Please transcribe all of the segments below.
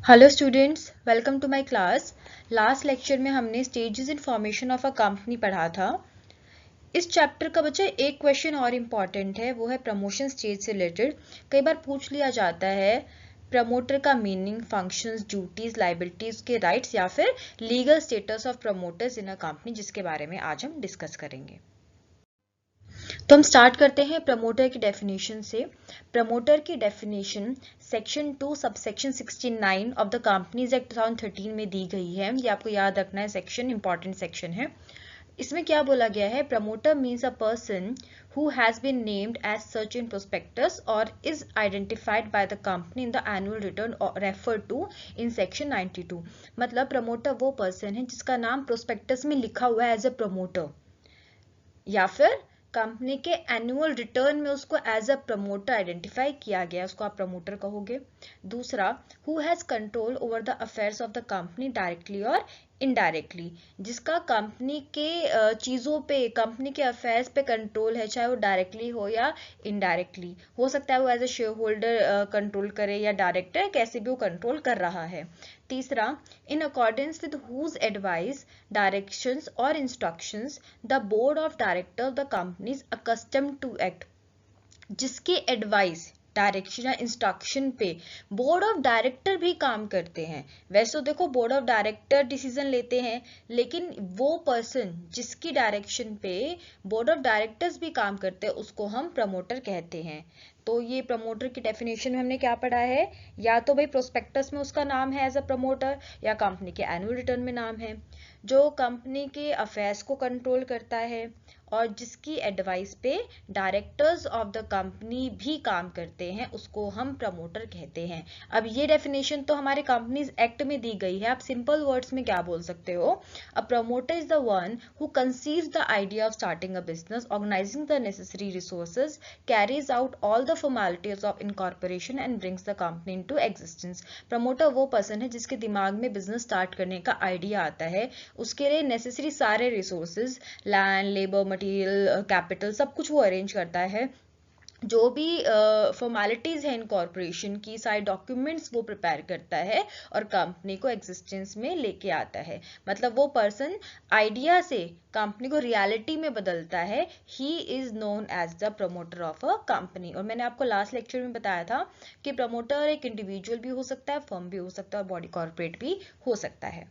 Hello students, welcome to my class. Last lecture में हमने stages in formation of a company पढ़ा था। इस चैप्टर का बच्चा एक क्वेश्चन और इम्पॉर्टेंट है, वो है प्रमोशन स्टेज से रिलेटेड। कई बार पूछ लिया जाता है प्रमोटर का मीनिंग, फंक्शंस, ड्यूटीज, लाइबिलिटीज के राइट्स या फिर legal status of promoters in a company, जिसके बारे में आज हम डिस्कस करेंगे। तो हम स्टार्ट करते हैं प्रमोटर की डेफिनेशन से। प्रमोटर की definition section 2 subsection 69 of the companies act 2013 में दी गई है। ये आपको याद रखना है, सेक्शन इंपॉर्टेंट सेक्शन है। इसमें क्या बोला गया है? Promoter means a person who has been named as such in prospectus or is identified by the company in the annual return or referred to in section 92। मतलब प्रमोटर वो person है जिसका नाम प्रोस्पेक्टस में लिखा हुआ है एज अ प्रमोटर, या फिर कंपनी के एनुअल रिटर्न में उसको एज अ प्रमोटर आइडेंटिफाई किया गया, उसको आप प्रमोटर कहोगे। दूसरा, who has control over the affairs of the company directly और इनडायरेक्टली, जिसका कंपनी के चीजों पे, कंपनी के अफेयर्स पे कंट्रोल है, चाहे वो डायरेक्टली हो या इनडायरेक्टली हो सकता है। वो as a shareholder control करे या डायरेक्टर, कैसे भी वो कंट्रोल कर रहा है। तीसरा, in accordance with whose advice, directions और instructions the board of director of the company is accustomed to act, जिसके एडवाइस, डायरेक्शन या इंस्ट्रक्शन पे बोर्ड ऑफ डायरेक्टर भी काम करते हैं। वैसे तो देखो बोर्ड ऑफ डायरेक्टर डिसीजन लेते हैं, लेकिन वो पर्सन जिसकी डायरेक्शन पे बोर्ड ऑफ डायरेक्टर्स भी काम करते हैं उसको हम प्रमोटर कहते हैं। तो ये प्रमोटर की डेफिनेशन में हमने क्या पढ़ा है? या तो भाई प्रोस्पेक्टस में उसका नाम है एज अ प्रमोटर, या कंपनी के एनुअल रिटर्न में नाम है। जो कंपनी के अफेयर्स को कंट्रोल करता है और जिसकी एडवाइस पे डायरेक्टर्स ऑफ द कंपनी भी काम करते हैं, उसको हम प्रमोटर कहते हैं। अब ये डेफिनेशन तो हमारे कंपनीज एक्ट में दी गई है। आप सिंपल वर्ड्स में क्या बोल सकते हो? A promoter is the one who conceives the idea of starting a business, organizing the necessary resources, carries out all the formalities of incorporation and brings the company into existence. Promoter वो person है जिसके दिमाग में business start करने का idea आता है, उसके लिए नेसेसरी सारे resources, land, labour, material, capital, सब कुछ वो अरेंज करता है। जो भी फॉर्मेलिटीज है इनकॉर्पोरेशन की, सारे डॉक्यूमेंट्स वो प्रिपेयर करता है और कंपनी को एग्जिस्टेंस में लेके आता है। मतलब वो पर्सन आइडिया से कंपनी को रियलिटी में बदलता है। He is known as the promoter of a company. और मैंने आपको लास्ट लेक्चर में बताया था कि प्रमोटर एक इंडिविजुअल भी हो सकता है, फर्म भी हो सकता है और बॉडी कॉर्पोरेट भी हो सकता है।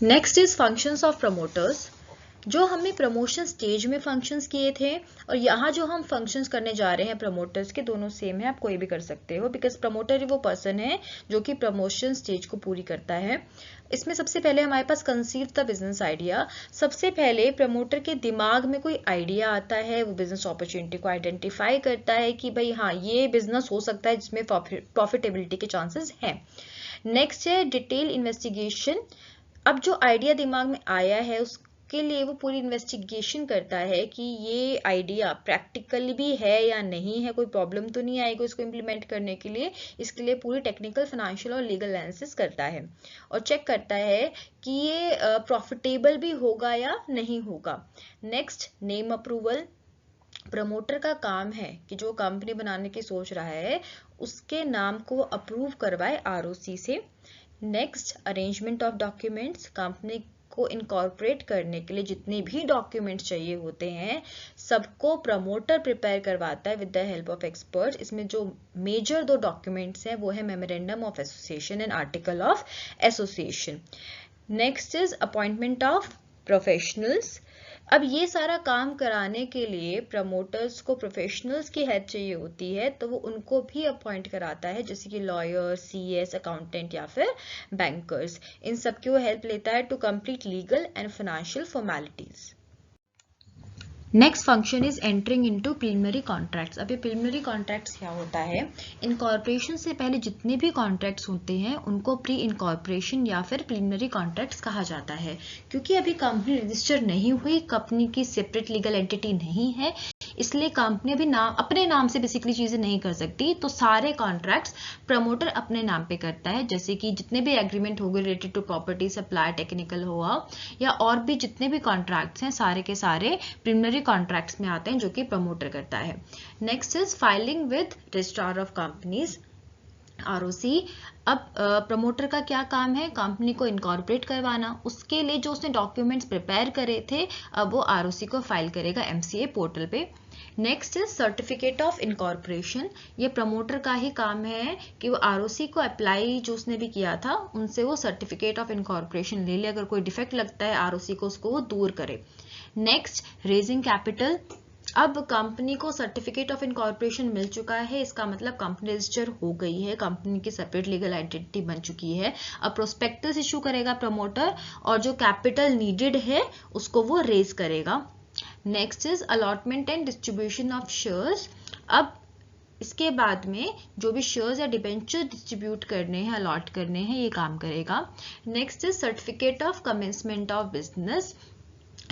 Next is functions of promoters. जो हमने प्रमोशन स्टेज में फंक्शंस किए थे और यहाँ जो हम फंक्शंस करने जा रहे हैं प्रमोटर्स के, दोनों सेम है, आप कोई भी कर सकते हो, बिकॉज प्रमोटर ही वो पर्सन है जो कि प्रमोशन स्टेज को पूरी करता है। इसमें सबसे पहले हमारे पास कंसीव द बिजनेस आइडिया। सबसे पहले प्रमोटर के दिमाग में कोई आइडिया आता है, वो बिजनेस अपॉर्चुनिटी को आइडेंटिफाई करता है कि भाई हाँ, ये बिजनेस हो सकता है जिसमें प्रॉफिटेबिलिटी के चांसेस हैं। नेक्स्ट है डिटेल इन्वेस्टिगेशन। अब जो आइडिया दिमाग में आया है उसके लिए वो पूरी इन्वेस्टिगेशन करता है कि ये आइडिया प्रैक्टिकली भी है या नहीं है, कोई प्रॉब्लम तो नहीं आएगी इसको इम्प्लीमेंट करने के लिए। इसके लिए पूरी टेक्निकल, फाइनेंशियल और लीगल एनालिसिस करता है और चेक करता है कि ये प्रॉफिटेबल भी होगा या नहीं होगा। Next, name approval. प्रमोटर का काम है कि जो कंपनी बनाने की सोच रहा है उसके नाम को अप्रूव करवाए आरओसी से। Next, arrangement of documents. Company को इनकॉर्पोरेट करने के लिए जितने भी डॉक्यूमेंट्स चाहिए होते हैं सबको प्रमोटर प्रिपेयर करवाता है with the help of experts. इसमें जो मेजर 2 डॉक्यूमेंट्स हैं वो है memorandum of association and article of association. Next is appointment of professionals. अब ये सारा काम कराने के लिए प्रमोटर्स को प्रोफेशनल्स की हेल्प चाहिए होती है, तो वो उनको भी अपॉइंट कराता है, जैसे कि लॉयर, सीएस, अकाउंटेंट या फिर बैंकर्स। इन सब की वो हेल्प लेता है to complete legal and financial formalities. Next function is entering into preliminary contracts. अब ये प्रिलिमिनरी कॉन्ट्रैक्ट्स क्या होता है? इनकॉर्पोरेशन से पहले जितने भी कॉन्ट्रैक्ट्स होते हैं उनको प्री इनकॉर्पोरेशन या फिर प्रिलिमिनरी कॉन्ट्रैक्ट्स कहा जाता है, क्योंकि अभी कंपनी रजिस्टर नहीं हुई, कंपनी की सेपरेट लीगल एंटिटी नहीं है, इसलिए कंपनी अभी अपने नाम से बेसिकली चीजें नहीं कर सकती। तो सारे कॉन्ट्रैक्ट्स प्रमोटर अपने नाम पे करता है, जैसे कि जितने भी एग्रीमेंट हो गए related to property, supply, technical हुआ, या और भी जितने भी कॉन्ट्रैक्ट्स हैं सारे के सारे प्रिलिमिनरी कॉन्ट्रैक्ट्स में आते हैं, जो कि प्रमोटर करता है। Next is filing with registrar of companies. ROC. अब प्रमोटर का क्या काम है, कंपनी को इनकॉर्पोरेट करवाना। उसके लिए जो उसने डॉक्यूमेंट्स प्रिपेयर करे थे, अब वो आरओसी को फाइल करेगा एमसीए पोर्टल पे। Next is certificate of incorporation. ये प्रमोटर का ही काम है कि वो आरओसी को अप्लाई जो उसने भी किया था उनसे वो सर्टिफिकेट ऑफ इनकॉर्पोरेशन ले ले, अगर कोई डिफेक्ट लगता है आरओसी को उसको वो दूर करे। Next raising capital. अब कंपनी को सर्टिफिकेट ऑफ इनकॉर्पोरेशन मिल चुका है, इसका मतलब कंपनी रजिस्टर हो गई है, कंपनी की सेपरेट लीगल आइडेंटिटी बन चुकी है। अब प्रोस्पेक्टस इशू करेगा प्रमोटर और जो कैपिटल नीडेड है उसको वो रेज करेगा। Next is allotment and distribution of shares. अब इसके बाद में जो भी शेयर्स या डिबेंचर डिस्ट्रीब्यूट करने हैं, अलॉट करने हैं, ये काम करेगा। Next is certificate of commencement of business.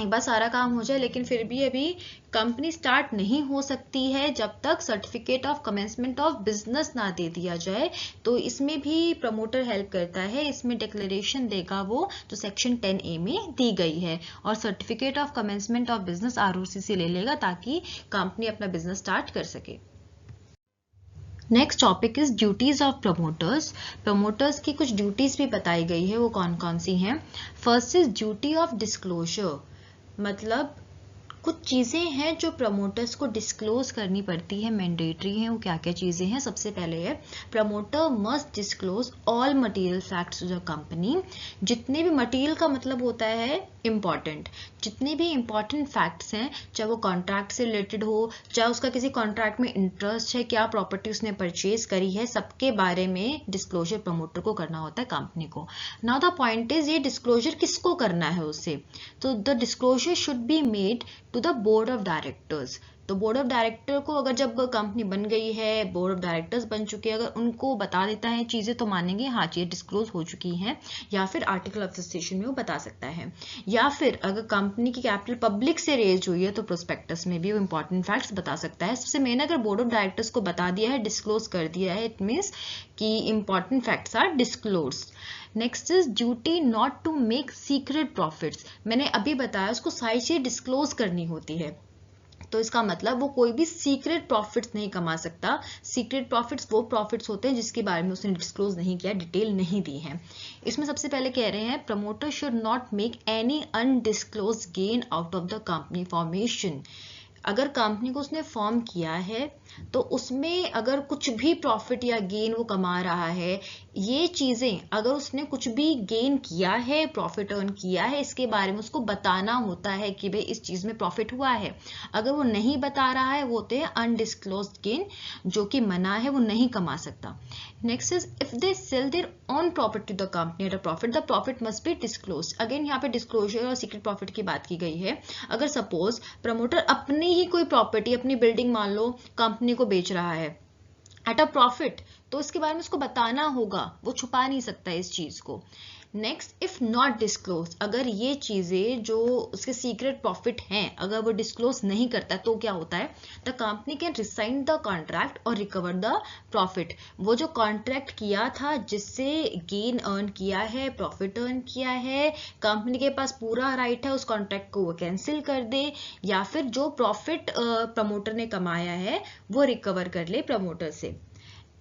एक बार सारा काम हो जाए, लेकिन फिर भी अभी कंपनी स्टार्ट नहीं हो सकती है जब तक certificate of commencement of business ना दे दिया जाए। तो इसमें भी प्रमोटर हेल्प करता है, इसमें डिक्लेरेशन देगा वो जो सेक्शन 10A में दी गई है, और certificate of commencement of business ROC से ले लेगा ताकि कंपनी अपना बिजनेस स्टार्ट कर सके। Next topic is duties of promoters. Promoters की कुछ ड्यूटीज भी बताई गई है, वो कौन कौन सी हैं। First is duty of disclosure, मतलब कुछ चीजें हैं जो प्रमोटर्स को डिस्क्लोज करनी पड़ती है, मैंडेटरी हैं। वो क्या क्या चीजें हैं, सबसे पहले है promoter must disclose all material facts to the company. जितने भी मटेरियल का मतलब होता है इंपॉर्टेंट, जितने भी इंपॉर्टेंट फैक्ट्स हैं, चाहे वो कॉन्ट्रैक्ट से रिलेटेड हो, चाहे उसका किसी कॉन्ट्रैक्ट में इंटरेस्ट है, क्या प्रॉपर्टी उसने परचेज करी है, सबके बारे में डिस्क्लोजर प्रमोटर को करना होता है कंपनी को। नाउ द पॉइंट इज ये डिस्क्लोजर किसको करना है उससे, तो the disclosure should be made to the board of directors. तो बोर्ड ऑफ डायरेक्टर को अगर जब कंपनी बन गई है, बोर्ड ऑफ डायरेक्टर्स बन चुके हैं, अगर उनको बता देता है चीजें तो मानेंगे हाँ चीजें डिस्क्लोज हो चुकी हैं, या फिर आर्टिकल ऑफ एसोसिएशन में वो बता सकता है। या फिर अगर कंपनी की कैपिटल पब्लिक से रेज हुई है तो प्रोस्पेक्टस में भी वो इंपॉर्टेंट फैक्ट्स बता सकता है। सबसे मेन अगर बोर्ड ऑफ डायरेक्टर्स को बता दिया है, डिस्क्लोज कर दिया है, इट मीन्स कि important facts are disclose. Next is duty not to make secret profits. मैंने अभी बताया उसको सारी चीजें डिस्क्लोज करनी होती है, तो इसका मतलब वो कोई भी सीक्रेट प्रॉफिट्स नहीं कमा सकता। सीक्रेट प्रॉफिट्स वो प्रॉफिट्स होते हैं जिसके बारे में उसने डिस्क्लोज नहीं किया, डिटेल नहीं दी है। इसमें सबसे पहले कह रहे हैं promoter should not make any undisclosed gain out of the company formation. अगर कंपनी को उसने फॉर्म किया है तो उसमें अगर कुछ भी प्रॉफिट या गेन वो कमा रहा है, ये चीजें अगर उसने कुछ भी गेन किया है, प्रॉफिट अर्न किया है, इसके बारे में उसको बताना होता है कि भाई इस चीज में प्रॉफिट हुआ है। अगर वो नहीं बता रहा है, वो होते हैं अनडिस्क्लोज्ड गेन, जो कि मना है, वो नहीं कमा सकता। Next is if they sell their own property to the company at a profit, the profit must be disclosed. Again यहाँ पे डिस्क्लोजर और सीक्रेट प्रॉफिट की बात की गई है। अगर सपोज प्रमोटर अपनी ही कोई प्रॉपर्टी, अपनी बिल्डिंग मान लो कंपनी को बेच रहा है एट अ प्रॉफिट, तो इसके बारे में उसको बताना होगा, वो छुपा नहीं सकता इस चीज को। नेक्स्ट इफ नॉट डिस्क्लोज, अगर ये चीजें जो उसके सीक्रेट प्रॉफिट हैं अगर वो डिस्क्लोज नहीं करता तो क्या होता है, the company can resign the contract और रिकवर द प्रॉफिट। वो जो कॉन्ट्रैक्ट किया था जिससे गेन अर्न किया है, प्रॉफिट अर्न किया है, कंपनी के पास पूरा राइट है उस कॉन्ट्रैक्ट को वो कैंसिल कर दे, या फिर जो प्रॉफिट प्रमोटर ने कमाया है वो रिकवर कर ले प्रमोटर से।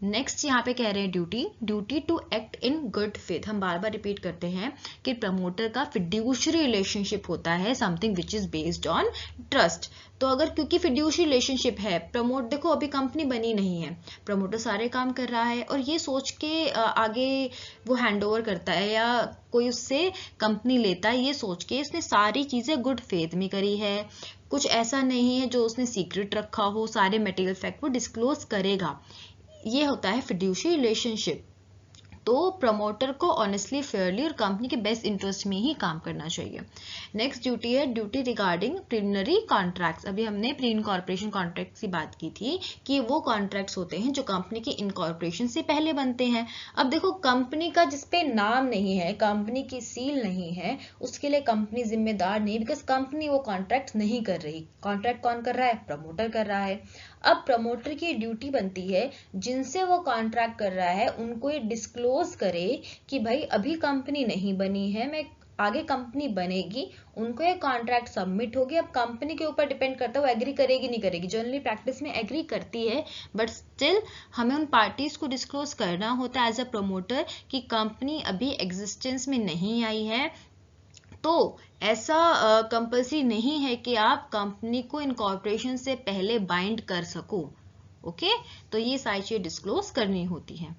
नेक्स्ट यहाँ पे कह रहे हैं duty to act in good faith. हम बार बार रिपीट करते हैं कि प्रमोटर का फिड्यूशरी रिलेशनशिप होता है, something which is based on trust. तो अगर क्योंकि फिड्यूशरी रिलेशनशिप है, देखो अभी कंपनी बनी नहीं है, प्रमोटर सारे काम कर रहा है और ये सोच के आगे वो हैंड ओवर करता है या कोई उससे कंपनी लेता है, ये सोच के इसने सारी चीजें गुड फेथ में करी है, कुछ ऐसा नहीं है जो उसने सीक्रेट रखा हो, सारे मटेरियल फैक्ट वो डिस्क्लोज करेगा। ये होता है फिड्यूशरी रिलेशनशिप। तो प्रमोटर को ऑनेस्टली, फेयरली और कंपनी के बेस्ट इंटरेस्ट में ही काम करना चाहिए। नेक्स्ट ड्यूटी है ड्यूटी रिगार्डिंग प्रीलिमिनरी कॉन्ट्रैक्ट्स। अभी हमने प्री इनकॉर्पोरेशन कॉन्ट्रैक्ट्स की बात की थी कि वो कॉन्ट्रैक्ट्स होते हैं जो कंपनी की इनकॉर्पोरेशन से पहले बनते हैं। अब देखो कंपनी का जिसपे नाम नहीं है, कंपनी की सील नहीं है, उसके लिए कंपनी जिम्मेदार नहीं, बिकॉज कंपनी वो कॉन्ट्रैक्ट नहीं कर रही। कॉन्ट्रैक्ट कौन कर रहा है, प्रमोटर कर रहा है। अब प्रमोटर की ड्यूटी बनती है जिनसे वो कॉन्ट्रैक्ट कर रहा है उनको ये डिस्क्लोज करे कि भाई अभी कंपनी नहीं बनी है, मैं आगे कंपनी बनेगी, उनको ये कॉन्ट्रैक्ट सबमिट होगी, अब कंपनी के ऊपर डिपेंड करता है वो एग्री करेगी नहीं करेगी। जनरली प्रैक्टिस में एग्री करती है, बट स्टिल हमें उन पार्टीज को डिस्क्लोज करना होता है एज अ प्रमोटर कि कंपनी अभी एग्जिस्टेंस में नहीं आई है। तो ऐसा कंपल्सरी नहीं है कि आप कंपनी को इनकॉर्पोरेशन से पहले बाइंड कर सको। ओके, तो ये सारी चीजें डिस्क्लोज करनी होती है।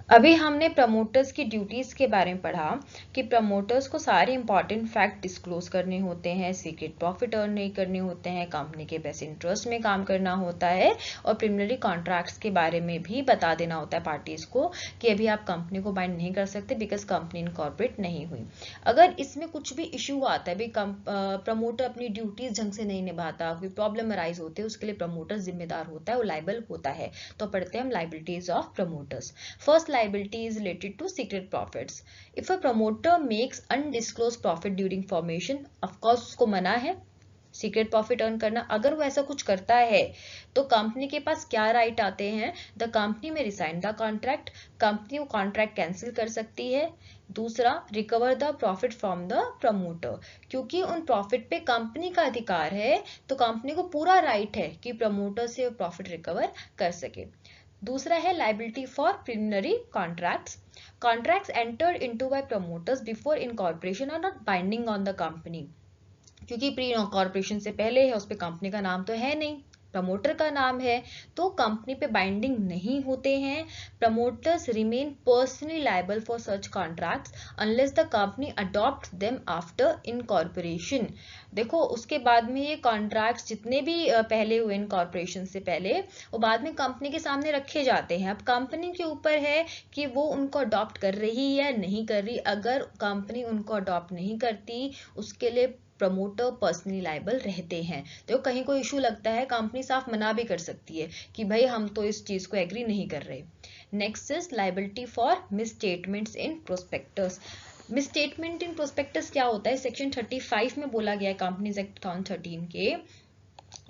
अभी हमने प्रमोटर्स की ड्यूटीज के बारे में पढ़ा कि प्रमोटर्स को सारे इंपॉर्टेंट फैक्ट डिस्क्लोज करने होते हैं, सीक्रेट प्रॉफिट अर्न नहीं करने होते हैं, कंपनी के बेस्ट इंटरेस्ट में काम करना होता है, और प्रिलिमिनरी कॉन्ट्रैक्ट्स के बारे में भी बता देना होता है पार्टीज को कि अभी आप कंपनी को बाइंड नहीं कर सकते बिकॉज कंपनी इनकॉर्पोरेट नहीं हुई। अगर इसमें कुछ भी इशू आता है, प्रमोटर अपनी ड्यूटीज ढंग से नहीं निभाता, कोई प्रॉब्लम अराइज होते हैं, उसके लिए प्रमोटर जिम्मेदार होता है, वो लाइबल होता है। तो पढ़ते हैं हम liabilities of promoters. First liability is related to secret profits. If a promoter makes undisclosed profit during formation, of course उसको मना है सीक्रेट प्रॉफिट अर्न करना। अगर वो ऐसा कुछ करता है तो कंपनी के पास क्या राइट आते हैं? द कंपनी में रिसाइन द कॉन्ट्रैक्ट, कंपनी वो कॉन्ट्रैक्ट कैंसिल कर सकती है। दूसरा, recover the profit from the promoter, क्योंकि उन प्रॉफिट पे कंपनी का अधिकार है तो कंपनी को पूरा राइट है कि प्रमोटर से वो प्रॉफिट रिकवर कर सके। दूसरा है liability for preliminary contracts. Contracts entered into by promoters before incorporation are not binding on the company, क्योंकि प्री इनकॉर्पोरेशन से पहले है, उस पे कंपनी का नाम तो है नहीं, प्रमोटर का नाम है, तो कंपनी पे बाइंडिंग नहीं होते हैं। Promoters remain personally liable for such contracts unless the company adopt them after incorporation. देखो उसके बाद में ये कॉन्ट्रैक्ट्स जितने भी पहले हुए इनकॉर्पोरेशन से पहले, वो बाद में कंपनी के सामने रखे जाते हैं। अब कंपनी के ऊपर है कि वो उनको अडॉप्ट कर रही है या नहीं कर रही। अगर कंपनी उनको अडॉप्ट नहीं करती, उसके लिए प्रमोटर पर्सनली लायबल रहते हैं। तो कहीं कोई इशू लगता है, कंपनी साफ मना भी कर सकती है कि भाई हम तो इस चीज को एग्री नहीं कर रहे। Next is liability for misstatements in prospectus. Misstatement in prospectus क्या होता है? सेक्शन 35 में बोला गया है कंपनीज एक्ट 2013 के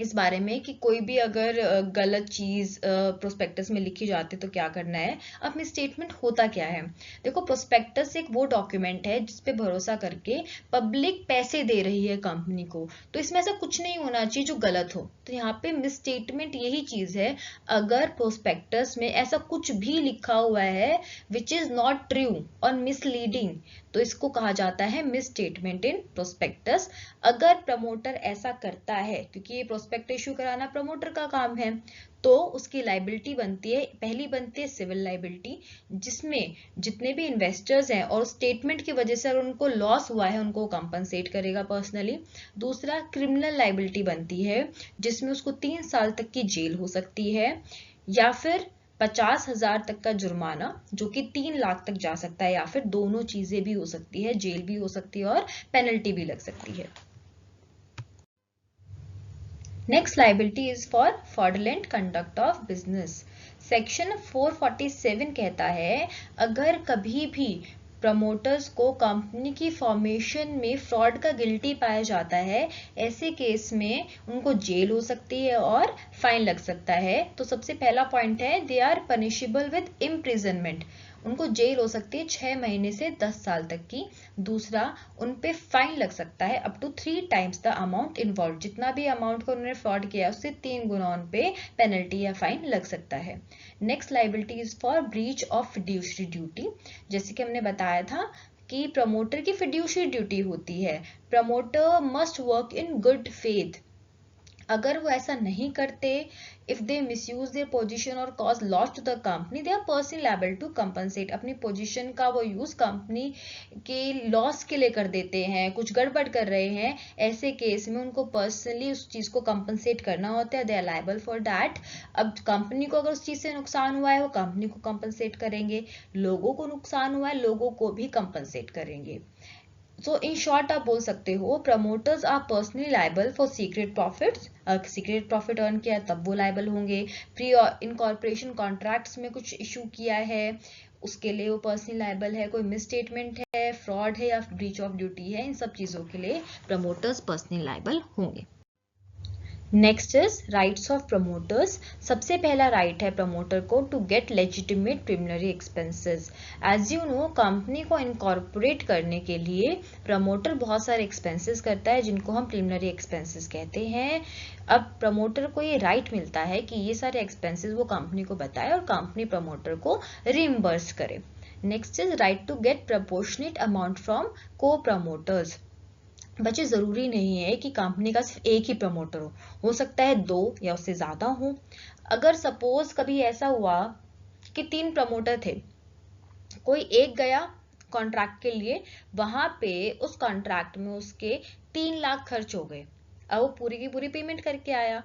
इस बारे में कि कोई भी अगर गलत चीज प्रोस्पेक्टस में लिखी जाती है तो क्या करना है। अब मिसस्टेटमेंट होता क्या है? देखो प्रोस्पेक्टस एक वो डॉक्यूमेंट है जिसपे भरोसा करके पब्लिक पैसे दे रही है कंपनी को, तो इसमें ऐसा कुछ नहीं होना चाहिए जो गलत हो। तो यहाँ पे मिसस्टेटमेंट यही चीज है, अगर प्रोस्पेक्टस में ऐसा कुछ भी लिखा हुआ है विच इज नॉट ट्रू और मिसलीडिंग, तो इसको कहा जाता है मिसस्टेटमेंट इन प्रोस्पेक्टस। अगर प्रमोटर ऐसा करता है, क्योंकि ये प्रोस्पेक्ट इशू कराना प्रमोटर का काम है, तो उसकी लाइबिलिटी बनती है, पहली बनती है सिविल लाइबिलिटी, जिसमें जितने भी इन्वेस्टर्स हैं और स्टेटमेंट की वजह से अगर उनको लॉस हुआ है उनको कंपनसेट करेगा पर्सनली। दूसरा क्रिमिनल लाइबिलिटी बनती है, जिसमें उसको 3 साल तक की जेल हो सकती है या फिर 50,000 तक का जुर्माना, जो कि 3 लाख तक जा सकता है, या फिर दोनों चीजें भी हो सकती है, जेल भी हो सकती है और पेनल्टी भी लग सकती है। Next liability is for fraudulent conduct of business. Section 447 कहता है अगर कभी भी प्रमोटर्स को कंपनी की फॉर्मेशन में फ्रॉड का गिल्टी पाया जाता है, ऐसे केस में उनको जेल हो सकती है और फाइन लग सकता है। तो सबसे पहला पॉइंट है they are punishable with imprisonment, उनको जेल हो सकती है 6 महीने से 10 साल तक की। दूसरा, उन पे फाइन लग सकता है up to 3 times the amount involve, जितना भी अमाउंट को उन्होंने फ्रॉड किया उससे 3 गुना उन पे पेनल्टी या फाइन लग सकता है। Next liability is for breach of fiduciary duty. जैसे कि हमने बताया था कि प्रमोटर की फिड्यूशरी ड्यूटी होती है, promoter must work in good faith. अगर वो ऐसा नहीं करते, if they misuse their position और cause loss to the company, they are personally liable to compensate. अपनी पोजीशन का वो यूज कंपनी के लॉस के लिए कर देते हैं, कुछ गड़बड़ कर रहे हैं, ऐसे केस में उनको पर्सनली उस चीज को कंपनसेट करना होता है, they are liable for that. अब कंपनी को अगर उस चीज से नुकसान हुआ है वो कंपनी को कंपनसेट करेंगे, लोगों को नुकसान हुआ है लोगों को भी कंपनसेट करेंगे। सो इन शॉर्ट आप बोल सकते हो promoters are personally liable for secret profits. Secret profit earn किया तब वो लायबल होंगे। प्री इनकॉर्पोरेशन कॉन्ट्रैक्ट्स में कुछ इशू किया है उसके लिए वो पर्सनली लायबल है। कोई मिसस्टेटमेंट है, फ्रॉड है या ब्रीच ऑफ ड्यूटी है, इन सब चीजों के लिए प्रमोटर्स पर्सनली लायबल होंगे। Next is rights of promoters. सबसे पहला राइट है प्रमोटर को to get legitimate preliminary expenses. As you know, company को इनकॉर्पोरेट करने के लिए प्रमोटर बहुत सारे एक्सपेंसेस करता है जिनको हम प्रिलिमिनरी एक्सपेंसेस कहते हैं। अब प्रमोटर को ये राइट मिलता है कि ये सारे एक्सपेंसेस वो कंपनी को बताए और कंपनी प्रमोटर को रिइम्बर्स करे। Next is right to get proportionate amount from co-promoters. बच्चे जरूरी नहीं है कि कंपनी का सिर्फ एक ही प्रमोटर हो सकता है 2 या उससे ज्यादा हो। अगर सपोज कभी ऐसा हुआ कि 3 प्रमोटर थे, कोई एक गया कॉन्ट्रैक्ट के लिए, वहां पे उस कॉन्ट्रैक्ट में उसके 3 लाख खर्च हो गए, अब वो पूरी की पूरी पेमेंट करके आया,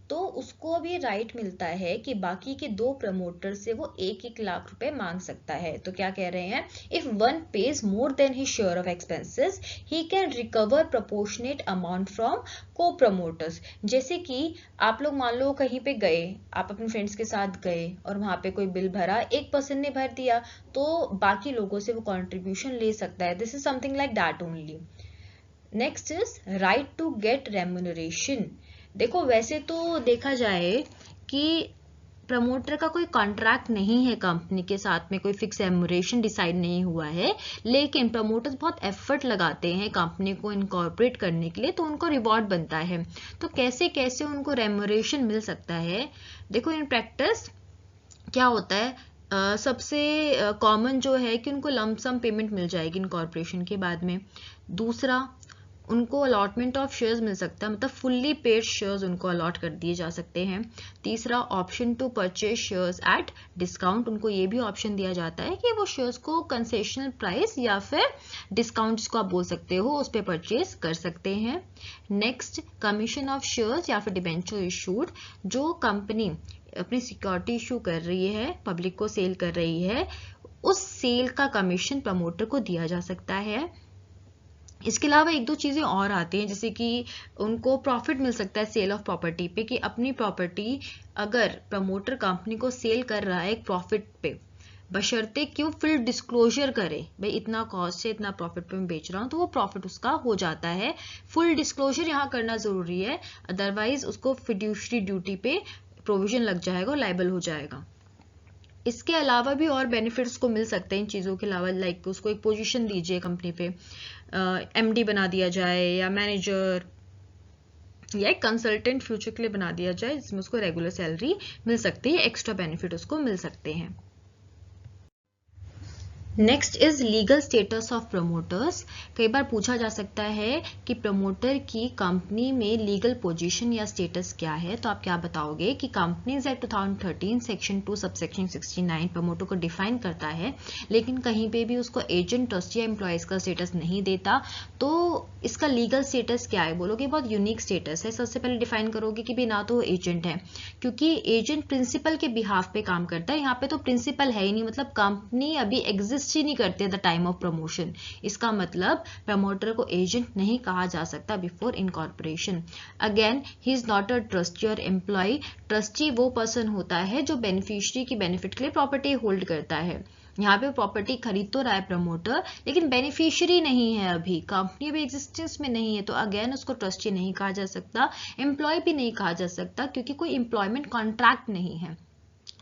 तो उसको भी राइट मिलता है कि बाकी के 2 प्रमोटर से वो 1-1 लाख रुपए मांग सकता है। तो क्या कह रहे हैं, if one page more than his share of expenses he can recover proportionate amount from को प्रमोटर्स। जैसे कि आप लोग मान लो कहीं पे गए, आप अपने फ्रेंड्स के साथ गए और वहां पे कोई बिल भरा, एक पर्सन ने भर दिया तो बाकी लोगों से वो कॉन्ट्रीब्यूशन ले सकता है। This is something like that only. Next is right to get remuneration. देखो वैसे तो देखा जाए कि प्रमोटर का कोई कॉन्ट्रैक्ट नहीं है कंपनी के साथ में, कोई फिक्स रेम्यूनरेशन डिसाइड नहीं हुआ है, लेकिन प्रमोटर्स बहुत एफर्ट लगाते हैं कंपनी को इनकॉर्पोरेट करने के लिए, तो उनको रिवॉर्ड बनता है। तो कैसे कैसे उनको रेम्यूनरेशन मिल सकता है, देखो इन प्रैक्टिस क्या होता है, सबसे कॉमन जो है कि उनको लमसम पेमेंट मिल जाएगी इनकॉर्पोरेशन के बाद में। दूसरा, उनको अलॉटमेंट ऑफ शेयर्स मिल सकता है, मतलब फुल्ली पेड शेयर्स उनको अलॉट कर दिए जा सकते हैं। तीसरा, option to purchase shares at discount, उनको ये भी ऑप्शन दिया जाता है कि वो शेयर्स को कंसेशनल प्राइस या फिर डिस्काउंट जिसको आप बोल सकते हो उस पर परचेज कर सकते हैं। नेक्स्ट, कमीशन ऑफ शेयर्स या फिर डिबेंचर इशूड, जो कंपनी अपनी सिक्योरिटी इशू कर रही है, पब्लिक को सेल कर रही है, उस सेल का कमीशन प्रमोटर को दिया जा सकता है। इसके अलावा 1-2 चीजें और आती हैं, जैसे कि उनको प्रॉफिट मिल सकता है सेल ऑफ प्रॉपर्टी पे, कि अपनी प्रॉपर्टी अगर प्रमोटर कंपनी को सेल कर रहा है एक प्रॉफिट पे, बशर्ते कि वो फुल डिस्क्लोजर करे, भाई इतना कॉस्ट से इतना प्रॉफिट पे मैं बेच रहा हूँ, तो वो प्रॉफिट उसका हो जाता है। फुल डिस्क्लोजर यहाँ करना जरूरी है, अदरवाइज उसको फिड्यूशरी ड्यूटी पे प्रोविजन लग जाएगा और लायबल हो जाएगा। इसके अलावा भी और बेनिफिट्स को मिल सकते हैं इन चीज़ों के अलावा, लाइक उसको एक पोजीशन दीजिए कंपनी पे, एमडी बना दिया जाए या मैनेजर या एक कंसल्टेंट फ्यूचर के लिए बना दिया जाए, जिसमें उसको रेगुलर सैलरी मिल सकती है, एक्स्ट्रा बेनिफिट उसको मिल सकते हैं। Next is legal status of promoters. कई बार पूछा जा सकता है कि प्रमोटर की कंपनी में लीगल पोजीशन या स्टेटस क्या है, तो आप क्या बताओगे कि companies act 2013 section 2 subsection 69 promoter को डिफाइन करता है, लेकिन कहीं पे भी उसको एजेंट, ट्रस्टी या एम्प्लॉयज का स्टेटस नहीं देता। तो इसका लीगल स्टेटस क्या है, बोलोगे बहुत यूनिक स्टेटस है। सबसे पहले डिफाइन करोगे कि भी ना तो एजेंट है, क्योंकि एजेंट प्रिंसिपल के बिहाफ पे काम करता है, यहाँ पे तो प्रिंसिपल है ही नहीं, मतलब कंपनी अभी एग्जिस्ट ही नहीं करते द टाइम ऑफ प्रमोशन। इसका मतलब प्रमोटर को एजेंट नहीं कहा जा सकता before incorporation. Again, he is not a trustee और एम्प्लॉय। ट्रस्टी वो पर्सन होता है जो बेनिफिशियरी की बेनिफिट के लिए प्रॉपर्टी होल्ड करता है। यहाँ पे प्रॉपर्टी खरीद तो रहा है प्रमोटर, लेकिन बेनिफिशियरी नहीं है, अभी कंपनी अभी एग्जिस्टेंस में नहीं है, तो अगेन उसको ट्रस्टी नहीं कहा जा सकता, एम्प्लॉय भी नहीं कहा जा सकता, क्योंकि कोई एम्प्लॉयमेंट कॉन्ट्रैक्ट नहीं है।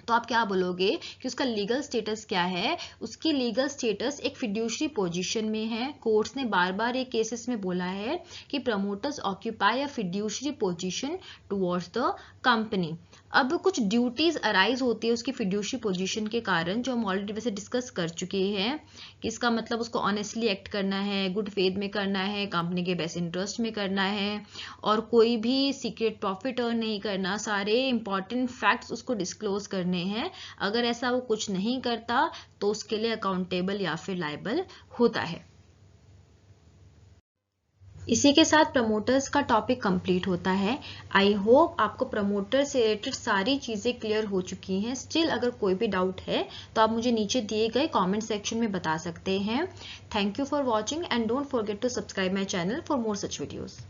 तो आप क्या बोलोगे कि उसका लीगल स्टेटस क्या है, उसकी लीगल स्टेटस एक फिड्यूशरी पोजीशन में है। कोर्ट्स ने बार बार ये केसेस में बोला है कि promoters occupy a fiduciary position towards the company. अब कुछ ड्यूटीज अराइज होती है उसकी फिड्यूशरी पोजीशन के कारण, जो हम ऑलरेडी वैसे डिस्कस कर चुके हैं, कि इसका मतलब उसको ऑनेस्टली एक्ट करना है, गुड फेथ में करना है, कंपनी के बेस्ट इंटरेस्ट में करना है, और कोई भी सीक्रेट प्रॉफिट अर्न नहीं करना, सारे इंपॉर्टेंट फैक्ट्स उसको डिस्क्लोज करने हैं। अगर ऐसा वो कुछ नहीं करता तो उसके लिए अकाउंटेबल या फिर लायबल होता है। इसी के साथ प्रमोटर्स का टॉपिक कंप्लीट होता है। आई होप आपको प्रमोटर से रिलेटेड सारी चीज़ें क्लियर हो चुकी हैं। स्टिल अगर कोई भी डाउट है तो आप मुझे नीचे दिए गए कमेंट सेक्शन में बता सकते हैं। Thank you for watching and don't forget to subscribe my channel for more such videos.